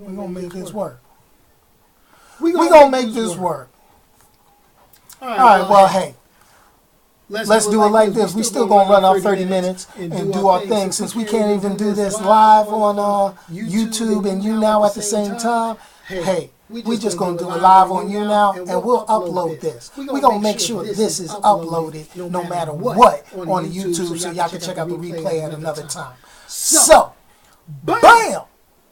We're going to make this work. We're going to make this work. All right, well, hey. Let's do it like this. We still going to run our 30 minutes and do our thing. Since we can't even do this live on YouTube and YouNow at the same time, hey, we just going to do it live on YouNow and we'll upload this. We're going to make sure this is uploaded no matter what on the YouTube so y'all can check out the replay at another time. So, bam!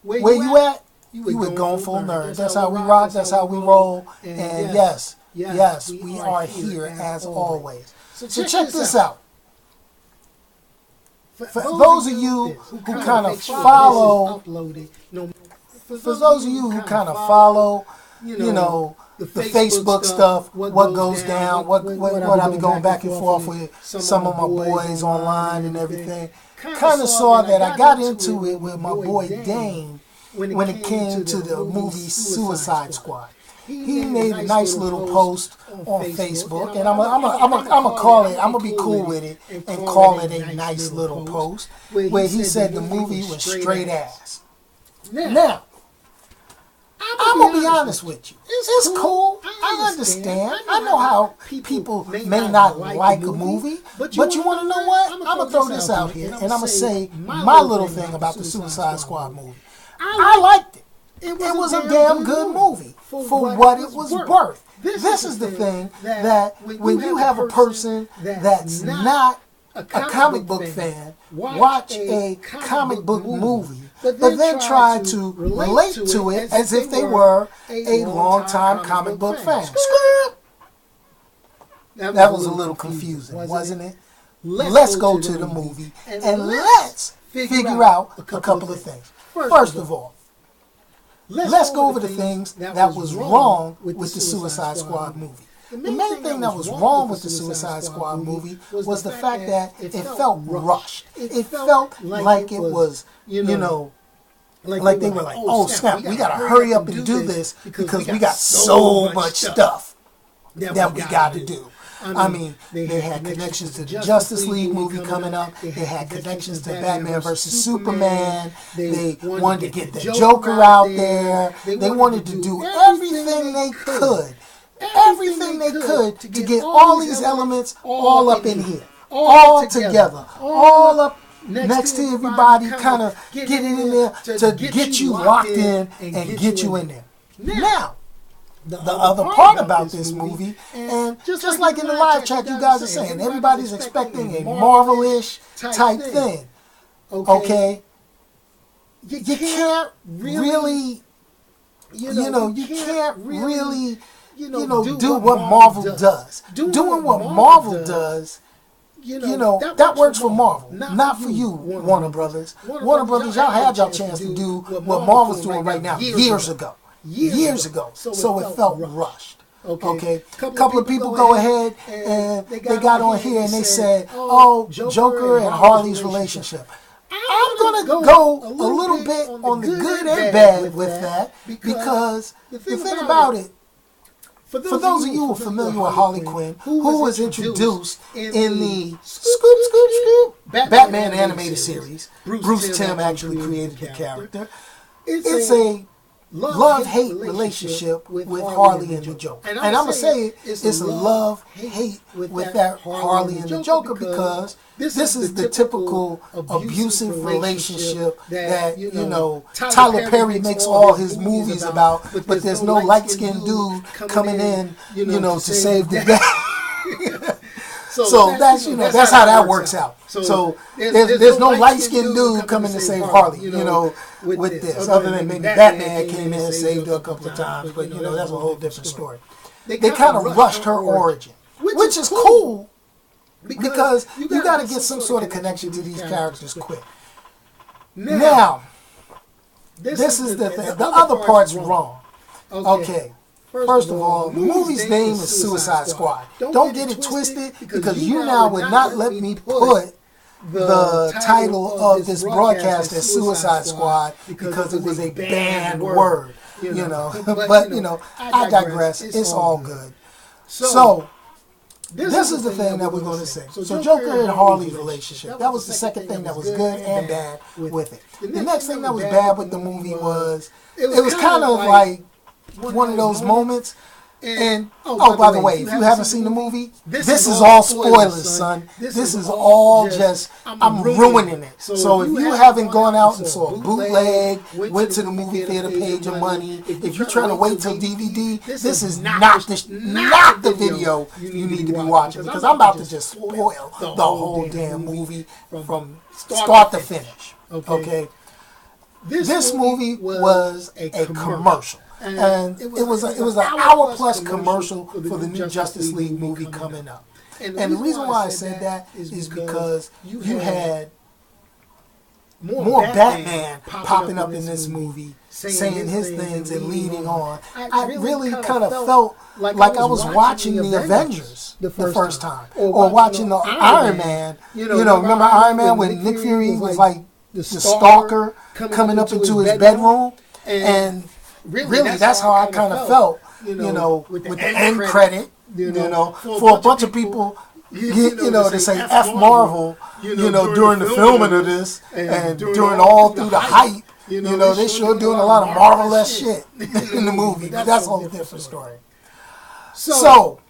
Where you at? You with GoingFullNerd. That's how we rock. That's how we roll. And yes, we are here as always. So check this out. For those of you who kind of follow, the Facebook stuff, what goes down, what I be going back and forth with some of my boys online and everything, kind of saw that I got into it with my boy Dane when it came to the movie Suicide Squad. He made a nice little post on Facebook, and I'm gonna call it. I'm gonna be cool with it and call it a nice little post where he said the movie was straight ass. Now, I'm gonna be honest with you. It's cool. I understand. I know how people may not like a movie, but you want to know what? I'm gonna throw this out here, and I'm gonna say my little thing about the Suicide Squad movie. I liked it. It was a damn good movie for what it was worth. This is the thing that when you have a person that's not a comic book fan watch a comic book movie, but then try to relate to it as if they were a longtime comic book fan. That was a little confusing, wasn't it? Let's go to the movie and let's figure out a couple of things. First of all, let's go over the things that was wrong with the Suicide Squad movie. The main thing that was wrong with the Suicide Squad movie was the fact that it felt rushed. It felt like it was, like they were like, oh snap, we got to hurry up and do this because we got so much stuff that we got to do. I mean, they had connections to the Justice League movie coming up. They had connections to Batman versus Superman. They wanted to get the Joker out there. They wanted to do everything they could. Everything they could to get all these elements all up in here. All together. All up next to everybody. Kind of get it in there to get you locked in and get you in there. Now, the other part about this movie, and just like in the live chat you guys are saying, everybody's expecting a Marvel-ish type thing. Okay? You can't really, you can't really, do what Marvel does. Doing what Marvel does, that works for Marvel, not for you, Warner Brothers. Warner Brothers, y'all had your chance to do what Marvel's doing right now years ago. So it felt rushed. Okay, a couple of people go ahead and they got on here and they said, oh, Joker and Harley's relationship. I'm going to go a little bit on the good and bad with that, because the thing about it, for those of you who are familiar with Harley Quinn, who was introduced in the Batman animated series, Bruce Timm actually created the character. It's a love-hate relationship with Harley and the Joker. And I'm going to say it's a love-hate with that Harley and the Joker, because this is the typical abusive relationship that, Tyler Perry makes all his movies about, but there's no light-skinned dude coming in, to save the day. So that's how that works out. So there's no light-skinned dude coming to save Harley, with this. Other than maybe Batman came in and saved her a couple of times, but that's a whole different story. They kind of rushed her origin, which is cool, because you got to get some sort of connection to these characters quick. Now, this is the thing. The other part's wrong. Okay. First of all, the movie's name is Suicide Squad. Don't get it twisted, because YouNow would not let me put the title of this broadcast as Suicide Squad because it was a banned word. But I digress. It's all good. So, this is the thing that we're going to say. So Joker and Harley's relationship, that was the second thing that was good and bad with it. The next thing that was bad with the movie was, it was kind of like one of those moments. And, by the way, if you haven't seen the movie, this is all spoilers, son. This is all just, I'm ruining it. So if you haven't gone out and saw a bootleg, went to the movie theater, paid your money, if you're trying to wait till DVD, this is not the video you need to be watching, because I'm about to just spoil the whole damn movie from start to finish. Okay? This movie was a commercial. And it was an hour-plus commercial for the new Justice League movie coming up. And the reason why I said that is because you had more Batman popping up in this movie, saying his things and leading on. I really kind of felt like I was watching the Avengers the first time, or watching the Iron Man. Remember Iron Man when Nick Fury was like the stalker coming up into his bedroom? And really, that's how I kind of felt, with the end credit, for a bunch of people, to say F Marvel, during the filming of this, and during all through the hype, they sure doing a lot of Marvel-esque shit in the movie. That's a whole different story. So,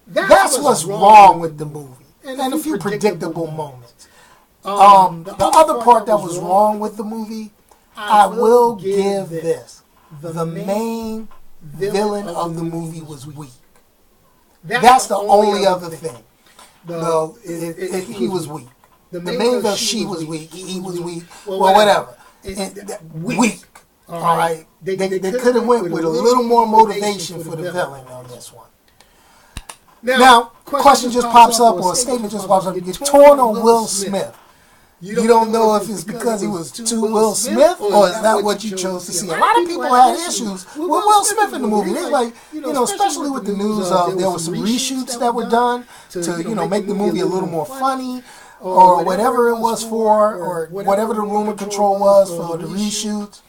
that's what's wrong with the movie, and a few predictable moments. The other part that was wrong with the movie, I will give this. The main villain of the movie was weak. That's the only other thing. He was weak. The main villain, she was weak. He was weak. Well, whatever. Weak. All right. They could have went with a little more motivation for the villain on this one. Now, question just pops up, or a statement just pops up. You're torn on Will Smith. You don't know if it's because he was too Will Smith, or is that what you chose to see? A lot of people had issues with Will Smith in the movie. They like, especially with the news of there were some reshoots that were done to, make the movie a little more funny, or whatever it was for, or whatever the rumor control was for the reshoots.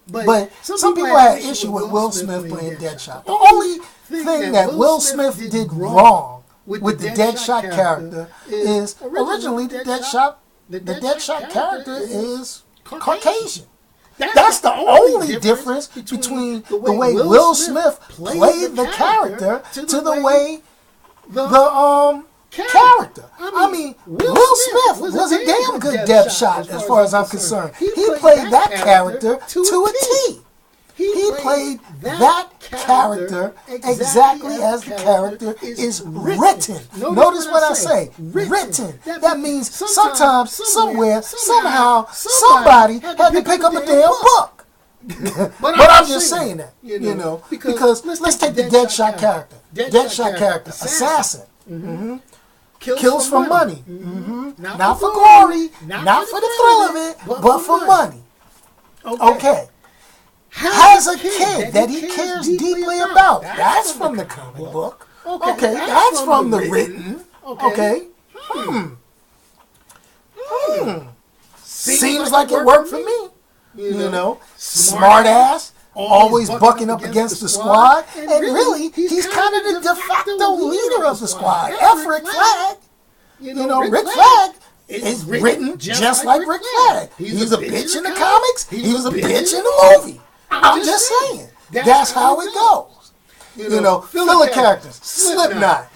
But some people had issue with Will Smith playing Deadshot. The only thing that Will Smith did wrong with the Deadshot character is originally the Deadshot character is Caucasian. That's the only difference between the way Will Smith played the character to the way the character. I mean, Will Smith was a damn good Deadshot as far as I'm concerned. He played that character to a T. He played that character exactly as the character is written. Notice what I say, written. That means sometimes, somewhere, somehow, somebody had to pick up a damn book. But I'm just saying that, because let's take the Deadshot character. Deadshot character, assassin. Mm-hmm. Kills for money. Mm-hmm. Not for glory, not for the thrill of it, but for money. Okay. Has a kid that he cares deeply about. That's from the comic book. Okay, that's from the written. Okay. Seems like it worked for me. Smart ass, always bucking up against the squad. And really, he's kind of the de facto leader of the squad. F. Rick Flag. Rick Flag is written just like Rick Flag. He's a bitch in the comics. He was a bitch in the movie. I'm just saying. That's how it goes. Filler characters. Slipknot.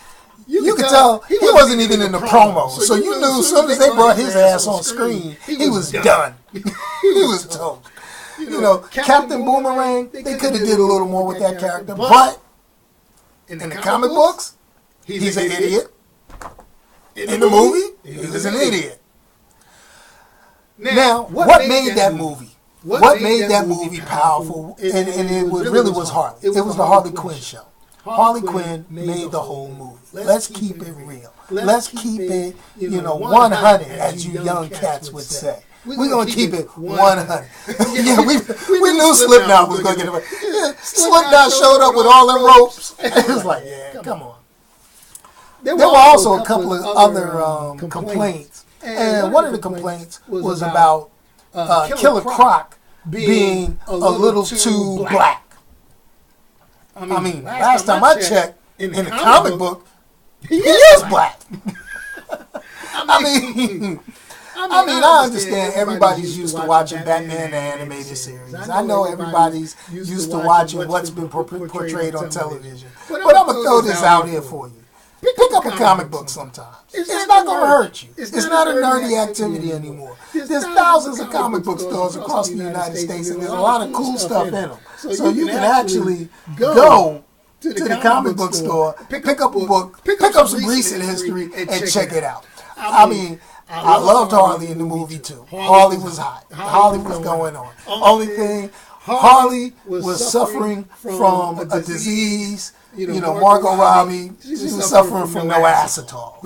You could tell he wasn't even in the promo. So you knew as soon as they brought his ass on screen, he was done. He was toast. Captain Boomerang, they could have did a little more with that character. But in the comic books, he's an idiot. In the movie, he was an idiot. Now, what made that movie? What made that movie powerful? And it really was Harley. It was the Harley Quinn show. Harley Quinn made the whole movie. Let's keep it real. Let's keep it, 100, as you young cats would say. We're going to keep it 100. Yeah, we knew Slipknot was going to get it. Slipknot showed up with all them ropes. It was like, yeah, come on. There were also a couple of other complaints. And one of the complaints was about Killer Croc being a little too black. I mean, last time I checked, in the comic book, he is black. I mean, I understand everybody's used to watching Batman the animated series. I know everybody's used to watching what's been portrayed on television. But I'm going to throw this out here for you. Pick up a comic book sometime. It's not going to hurt you. It's not a nerdy activity anymore. There's thousands of comic book stores across the United States, and there's a lot of cool stuff in them. So you can actually go to the comic book store, pick up a book, pick up some recent history, and check it out. I mean, I loved Harley in the movie too. Harley was hot. Harley was going on. Only thing, Harley was suffering from a disease. You know, Margot Robbie, she was suffering from no acetol.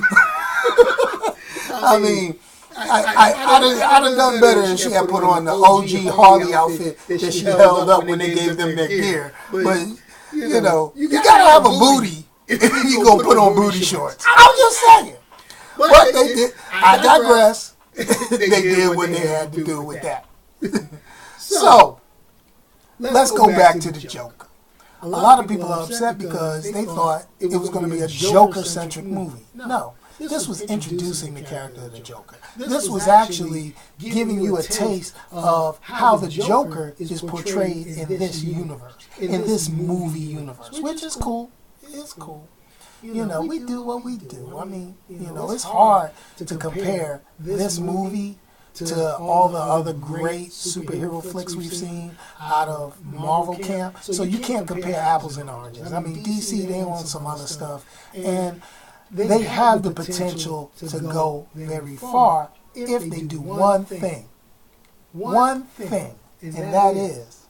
I mean, I'd have done better if she had put on the OG Harley outfit that she held up when they gave them their gear. But, you know, you gotta have a booty if you gonna put on booty shorts. I'm just saying. But they did. I digress. They did what they had to do with that. So, let's go back to the Joker. A lot of people are upset because they thought it was going to be a Joker-centric movie. No, this was introducing the character of the Joker. This was actually giving you a taste of how the Joker is portrayed in this universe, in this movie universe, which is cool. It's cool. You know, we do what we do. I mean, you know, it's hard to compare this movie to all the other great superhero flicks we've seen out of Marvel camp. So you can't compare apples and oranges. I mean, DC, they own some other stuff. And they have the potential to go very far if they do one thing. One thing. And that is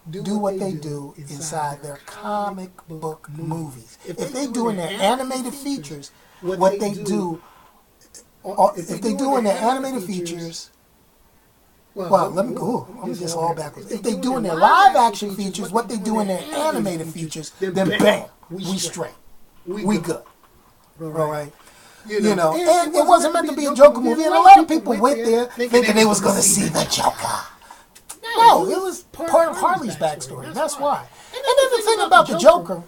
do what they do inside their comic book movies. If they do in their animated features what they do, if they do in their animated features, well, let me go. I'm just all backwards. If they do in their live action features what they do in their animated features, then bam, we straight. We good. All right. You know, and it wasn't meant to be a Joker movie, and a lot of people went there thinking they was going to see the Joker. No, it was part of Harley's backstory. That's why. And then the thing about the Joker,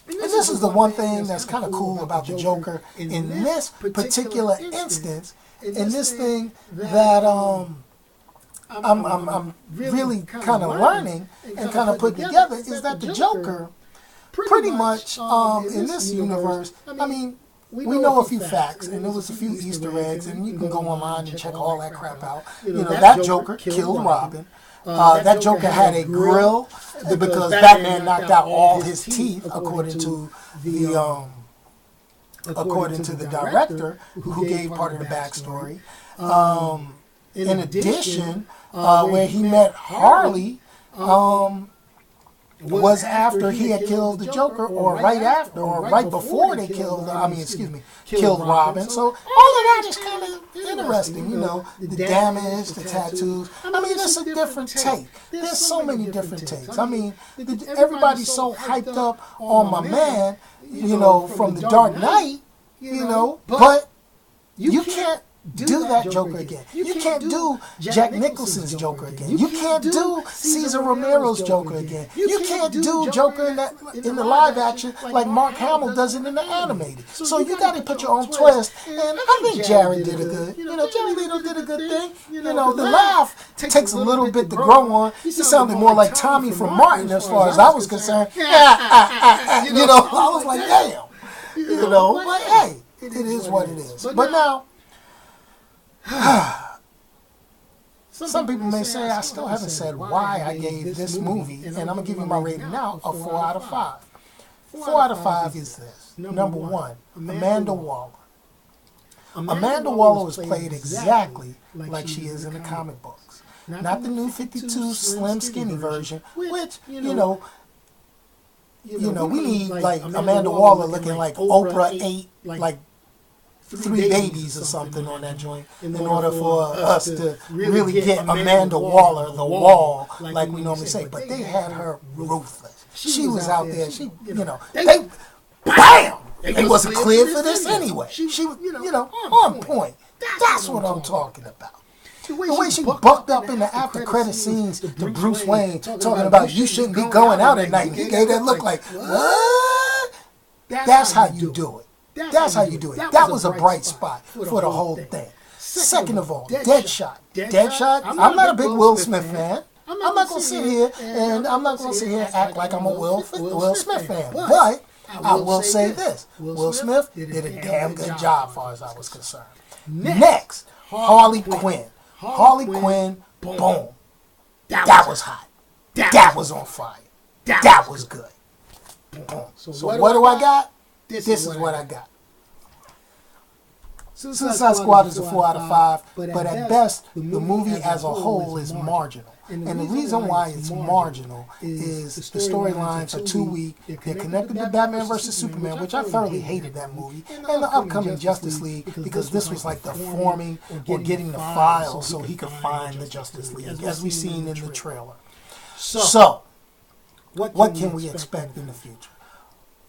and this is the one thing that's kind of cool about the Joker in this particular instance, in this thing that I'm really kind of learning and kind of putting together is that the Joker, pretty much in this universe, I mean, we know a few facts, and there was a few Easter eggs, and you can go online and check all that crap out. You know, that Joker killed Robin. That Joker had a grill because Batman knocked out all his teeth, according to the director who gave part of the backstory. In addition, where he met Harley was after he had killed the Joker, or right after, or right before they killed Robin. So all of that is kind of interesting, you know, the damage, the tattoos. I mean, it's a different take. There's so many different takes. I mean, everybody's so hyped up on my man, you know, from The Dark Knight, you know, but you can't do that Joker again. You can't do Jack Nicholson's Joker again. You can't do Cesar Romero's Joker again. You can't do Joker in the live action like Mark Hamill does it in the animated. So you got to put your own twist. And I think Jared did a good. You know, Jared Leto did a good thing. You know, the laugh takes a little bit to grow on. He sounded more like Tommy from Martin as far as I was concerned. You know, I was like, damn. You know, but hey, it is what it is. But now, some people may say I still haven't said why I gave this movie, and I'm going to give you my rating now, a 4 out of 5. 4 out of 5 is this. Number 1, Amanda Waller. Amanda Waller was played exactly like she is in the comic books. Not the new 52 slim skinny version, which, you know, we need like Amanda Waller looking like Oprah ate like 3 babies or something on that joint in order for us to really get Amanda Waller the wall like we normally say. But they had her ruthless. She was out there. She, you know, they bam. It wasn't clear for this anyway. She was, you know, on point. That's what I'm talking about. The way she bucked up in the after credit scenes to Bruce Wayne talking about you shouldn't be going out at night. And he gave that look like, what? That's how you do it. That's how you do it. That was a bright spot for the whole thing. Second of all, Deadshot. Deadshot, I'm not a big Will Smith fan. I'm not going to sit here and act like I'm a Will Smith fan. But I will say this. Will Smith did a damn good job as far as I was concerned. Next, Harley Quinn. Harley Quinn, boom. That was hot. That was on fire. That was good. Boom. So what do I got? This is what I got. Suicide Squad is a 4 out of 5, but at best, the movie as a whole is marginal. And the reason why it's marginal is the storylines are too weak. They're connected to Batman vs. Superman, which I thoroughly hated that movie, and the upcoming Justice League, because this was like the forming or getting the files so he could find the Justice League, as we've seen in the trailer. So, what can we expect in the future?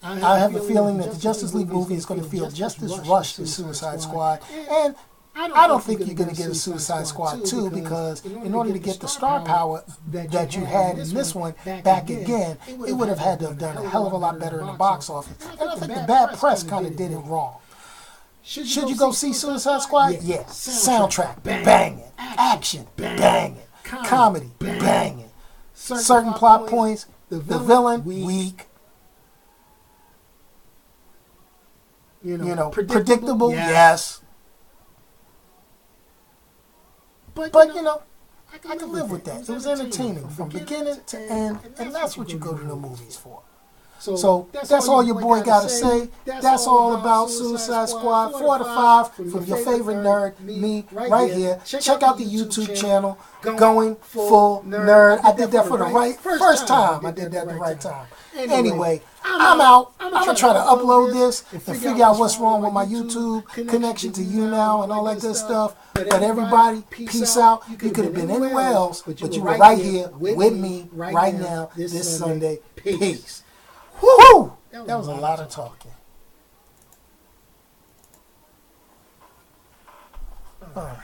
I have a feeling that the Justice League movie is going to feel just as rushed as Suicide Squad, and I don't think you're going to get a Suicide Squad 2, because in order to get the star power that you had in this one back again, it would have had to have done a hell of a lot better in the box office, and I think the bad press kind of did it wrong. Should you go see Suicide Squad? Yeah. Soundtrack, banging. Action, banging. Comedy, banging. Certain plot points, the villain, weak. Predictable, yes. But I can live with that. It was entertaining from beginning to end, and that's what you go to the movies for. So that's all your boy got to say. That's all about Suicide Squad. 4 out of 5 from your favorite nerd, me, right here. Check out the YouTube channel, Going Full Nerd. I did that for the first time. I did that the right time. Anyway, I'm out. I'm going to try to upload this and figure out what's wrong with my YouTube connection to YouNow and all that good stuff. But everybody, peace out. You could have been anywhere else, but you were right here with me right now this Sunday. Peace. Woo! That was a lot of talking. All right.